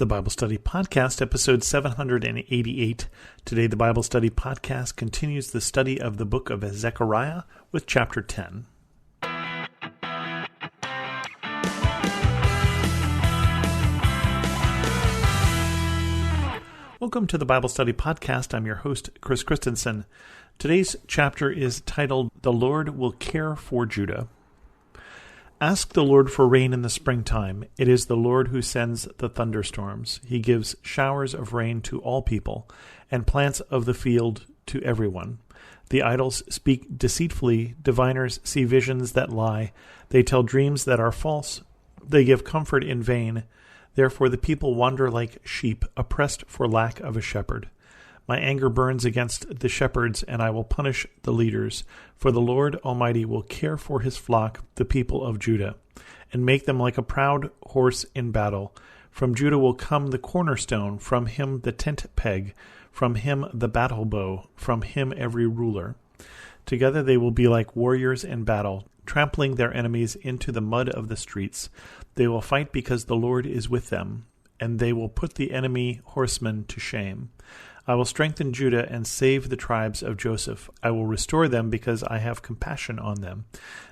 The Bible Study Podcast, episode 788. Today, the Bible Study Podcast continues the study of the book of Zechariah with chapter 10. Welcome to the Bible Study Podcast. I'm your host, Chris Christensen. Today's chapter is titled, The Lord Will Care for Judah. Ask the Lord for rain in the springtime. It is the Lord who sends the thunderstorms. He gives showers of rain to all people, and plants of the field to everyone. The idols speak deceitfully. Diviners see visions that lie. They tell dreams that are false. They give comfort in vain. Therefore the people wander like sheep, oppressed for lack of a shepherd. My anger burns against the shepherds, and I will punish the leaders. For the Lord Almighty will care for his flock, the people of Judah, and make them like a proud horse in battle. From Judah will come the cornerstone, from him the tent peg, from him the battle bow, from him every ruler. Together they will be like warriors in battle, trampling their enemies into the mud of the streets. They will fight because the Lord is with them, and they will put the enemy horsemen to shame. I will strengthen Judah and save the tribes of Joseph. I will restore them because I have compassion on them.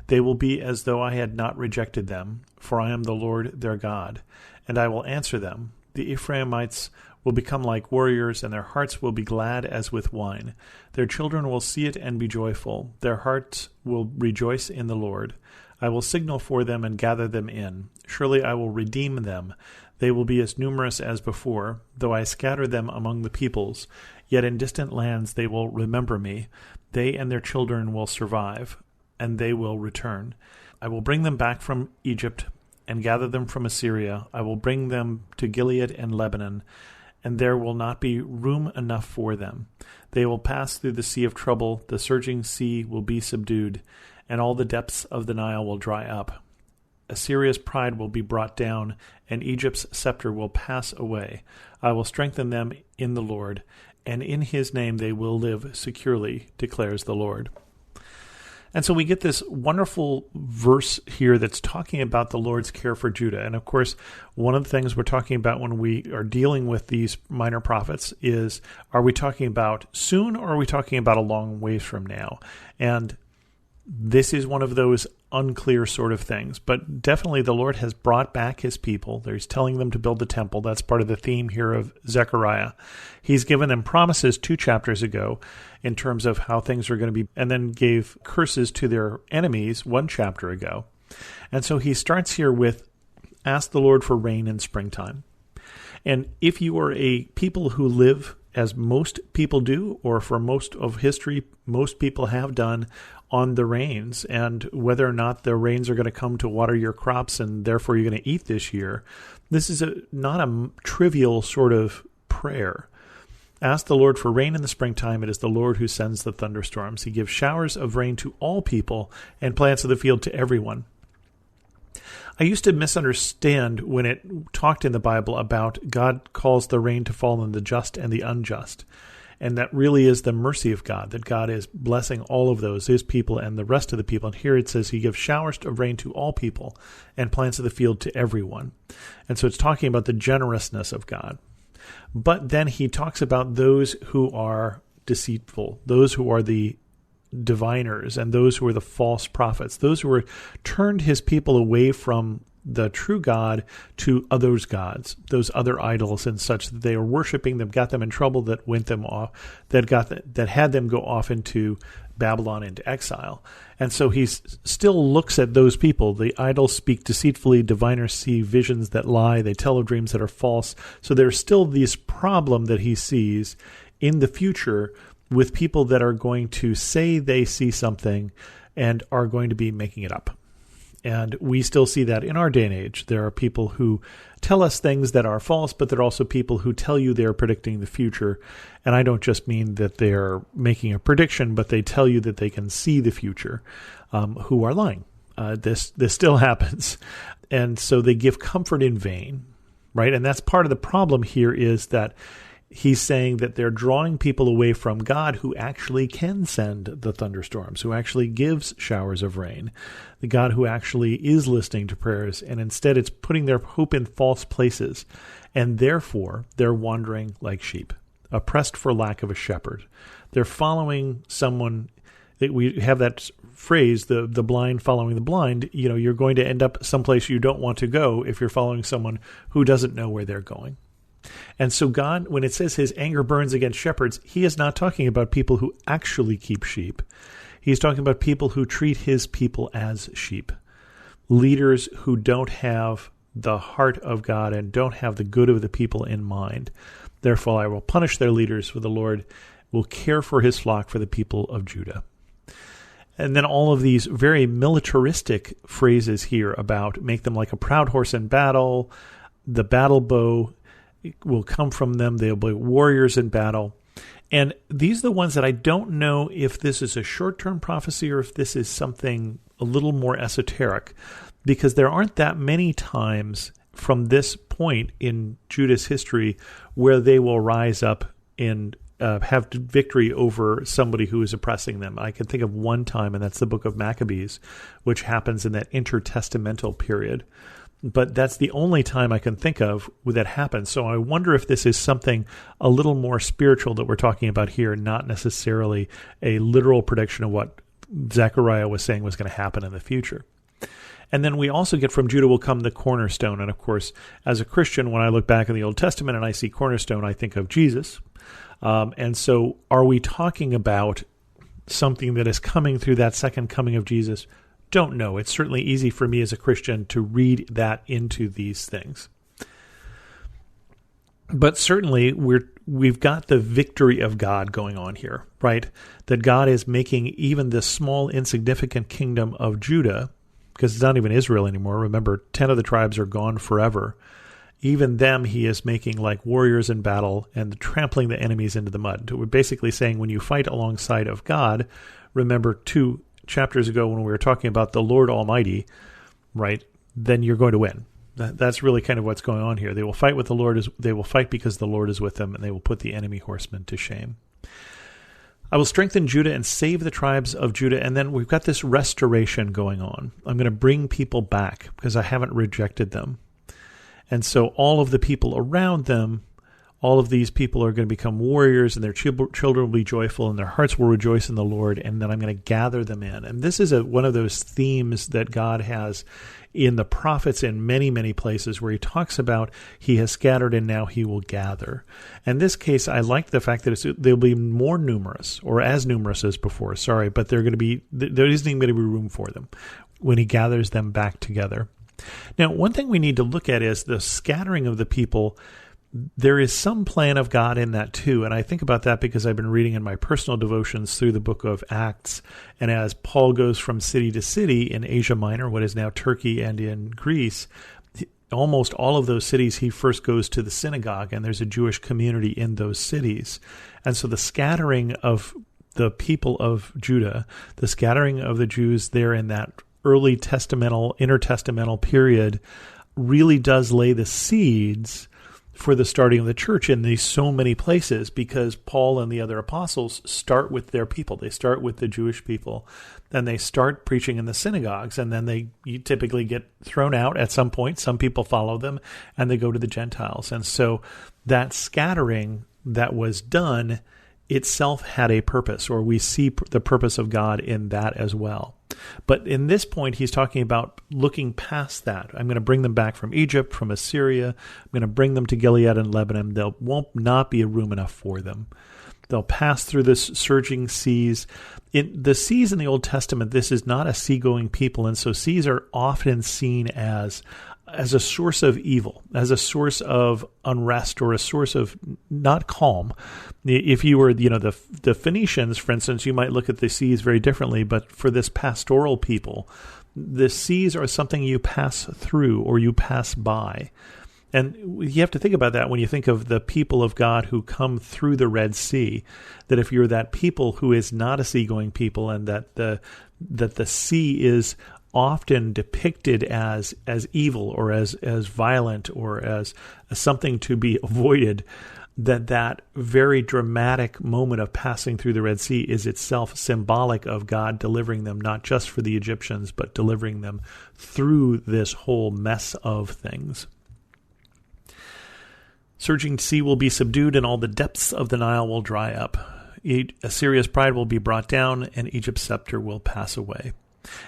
They will be as though I had not rejected them, for I am the Lord their God, and I will answer them. The Ephraimites will become like warriors, and their hearts will be glad as with wine. Their children will see it and be joyful. Their hearts will rejoice in the Lord. I will signal for them and gather them in. Surely I will redeem them. They will be as numerous as before, though I scatter them among the peoples. Yet in distant lands they will remember me. They and their children will survive, and they will return. I will bring them back from Egypt and gather them from Assyria. I will bring them to Gilead and Lebanon, and there will not be room enough for them. They will pass through the sea of trouble. The surging sea will be subdued, and all the depths of the Nile will dry up. Assyria's pride will be brought down, and Egypt's scepter will pass away. I will strengthen them in the Lord, and in his name they will live securely, declares the Lord. And so we get this wonderful verse here that's talking about the Lord's care for Judah. And of course, one of the things we're talking about when we are dealing with these minor prophets is, are we talking about soon, or are we talking about a long ways from now? And this is one of those unclear sort of things, but definitely the Lord has brought back his people. He's telling them to build the temple. That's part of the theme here of Zechariah. He's given them promises 2 chapters ago in terms of how things are going to be, and then gave curses to their enemies 1 chapter ago. And so he starts here with, ask the Lord for rain in springtime. And if you are a people who live as most people do, or for most of history, most people have done, on the rains, and whether or not the rains are going to come to water your crops and therefore you're going to eat this year, this is not a trivial sort of prayer. Ask the Lord for rain in the springtime. It is the Lord who sends the thunderstorms. He gives showers of rain to all people and plants of the field to everyone. I used to misunderstand when it talked in the Bible about God calls the rain to fall on the just and the unjust. And that really is the mercy of God, that God is blessing all of those, his people and the rest of the people. And here it says he gives showers of rain to all people and plants of the field to everyone. And so it's talking about the generousness of God. But then he talks about those who are deceitful, those who are the diviners, and those who are the false prophets, those who are turned his people away from the true God to others' gods, those other idols and such, that they are worshiping them, got them in trouble, that went them off, that had them go off into Babylon, into exile. And so he still looks at those people. The idols speak deceitfully, diviners see visions that lie, they tell of dreams that are false. So there's still this problem that he sees in the future with people that are going to say they see something and are going to be making it up. And we still see that in our day and age. There are people who tell us things that are false, but there are also people who tell you they're predicting the future. And I don't just mean that they're making a prediction, but they tell you that they can see the future, who are lying. This still happens. And so they give comfort in vain, right? And that's part of the problem here, is that he's saying that they're drawing people away from God, who actually can send the thunderstorms, who actually gives showers of rain, the God who actually is listening to prayers, and instead it's putting their hope in false places. and therefore they're wandering like sheep, oppressed for lack of a shepherd. They're following someone. We have that phrase, the blind following the blind. You're going to end up someplace you don't want to go if you're following someone who doesn't know where they're going. And so God, when it says his anger burns against shepherds, he is not talking about people who actually keep sheep. He's talking about people who treat his people as sheep, leaders who don't have the heart of God and don't have the good of the people in mind. Therefore, I will punish their leaders, for the Lord will care for his flock, for the people of Judah. And then all of these very militaristic phrases here about make them like a proud horse in battle, the battle bow will come from them, they'll be warriors in battle. And these are the ones that I don't know if this is a short-term prophecy or if this is something a little more esoteric, because there aren't that many times from this point in Judah's history where they will rise up and have victory over somebody who is oppressing them. I can think of one time, and that's the book of Maccabees, which happens in that intertestamental period. But that's the only time I can think of where that happens. So I wonder if this is something a little more spiritual that we're talking about here, not necessarily a literal prediction of what Zechariah was saying was going to happen in the future. And then we also get from Judah will come the cornerstone. And of course, as a Christian, when I look back in the Old Testament and I see cornerstone, I think of Jesus. And so are we talking about something that is coming through that second coming of Jesus? Don't know. It's certainly easy for me as a Christian to read that into these things. But certainly we've got the victory of God going on here, right? That God is making even this small, insignificant kingdom of Judah, because it's not even Israel anymore. Remember, 10 of the tribes are gone forever. Even them he is making like warriors in battle and trampling the enemies into the mud. We're basically saying when you fight alongside of God, remember 2 chapters ago when we were talking about the Lord Almighty, right, then you're going to win. That's really kind of what's going on here. They will fight with the Lord. They will fight because the Lord is with them, and they will put the enemy horsemen to shame. I will strengthen Judah and save the tribes of Judah. And then we've got this restoration going on. I'm going to bring people back because I haven't rejected them. And so all of the people around them, all of these people are going to become warriors, and their children will be joyful, and their hearts will rejoice in the Lord, and then I'm going to gather them in. And this is one of those themes that God has in the prophets in many, many places where he talks about he has scattered and now he will gather. In this case, I like the fact that they'll be more numerous, or as numerous as before, but there isn't even going to be room for them when he gathers them back together. Now, one thing we need to look at is the scattering of the people. There is some plan of God in that too, and I think about that because I've been reading in my personal devotions through the book of Acts, and as Paul goes from city to city in Asia Minor, what is now Turkey, and in Greece, almost all of those cities he first goes to the synagogue, and there's a Jewish community in those cities. And so the scattering of the people of Judah, the scattering of the Jews there in that early intertestamental period really does lay the seeds for the starting of the church in these so many places, because Paul and the other apostles start with their people. They start with the Jewish people, then they start preaching in the synagogues, and then you typically get thrown out at some point. Some people follow them, and they go to the Gentiles. And so that scattering that was done itself had a purpose, or we see the purpose of God in that as well. But in this point, he's talking about looking past that. I'm going to bring them back from Egypt, from Assyria. I'm going to bring them to Gilead and Lebanon. There won't not be a room enough for them. They'll pass through the surging seas. In the seas in the Old Testament, this is not a seagoing people, and so seas are often seen as a source of evil, as a source of unrest, or a source of not calm. If you were, the Phoenicians, for instance, you might look at the seas very differently, but for this pastoral people, the seas are something you pass through or you pass by. And you have to think about that when you think of the people of God who come through the Red Sea, that if you're that people who is not a seagoing people, and that the sea is often depicted as evil, or as violent, or as something to be avoided, that very dramatic moment of passing through the Red Sea is itself symbolic of God delivering them, not just for the Egyptians, but delivering them through this whole mess of things. Surging sea will be subdued, and all the depths of the Nile will dry up. Assyria's pride will be brought down, and Egypt's scepter will pass away.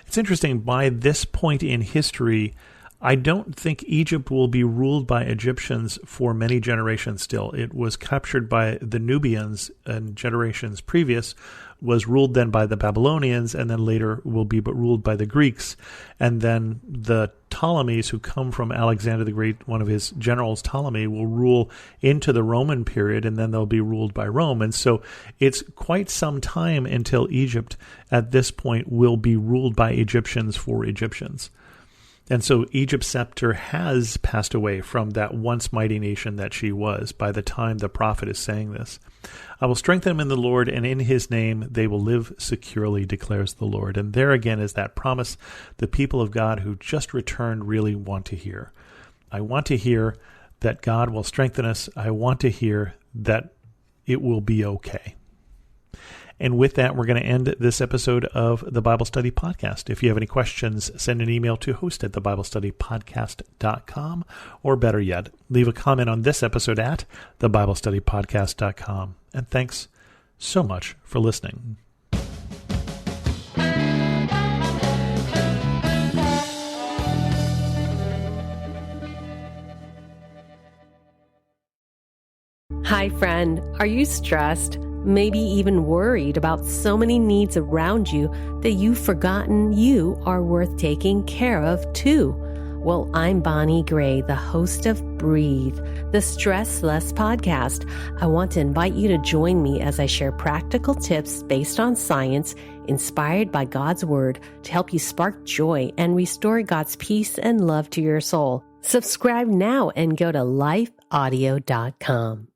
It's interesting, by this point in history, I don't think Egypt will be ruled by Egyptians for many generations still. It was captured by the Nubians and generations previous, was ruled then by the Babylonians, and then later will be ruled by the Greeks. And then the Ptolemies, who come from Alexander the Great, one of his generals, Ptolemy, will rule into the Roman period, and then they'll be ruled by Rome. And so it's quite some time until Egypt at this point will be ruled by Egyptians for Egyptians. And so Egypt's scepter has passed away from that once mighty nation that she was by the time the prophet is saying this. I will strengthen them in the Lord, and in his name they will live securely, declares the Lord. And there again is that promise the people of God who just returned really want to hear. I want to hear that God will strengthen us. I want to hear that it will be okay. And with that, we're going to end this episode of the Bible Study Podcast. If you have any questions, send an email to host@thebiblestudypodcast.com, or better yet, leave a comment on this episode at thebiblestudypodcast.com. And thanks so much for listening. Hi, friend. Are you stressed? Maybe even worried about so many needs around you that you've forgotten you are worth taking care of too? Well, I'm Bonnie Gray, the host of Breathe, the Stress Less podcast. I want to invite you to join me as I share practical tips based on science, inspired by God's Word, to help you spark joy and restore God's peace and love to your soul. Subscribe now and go to lifeaudio.com.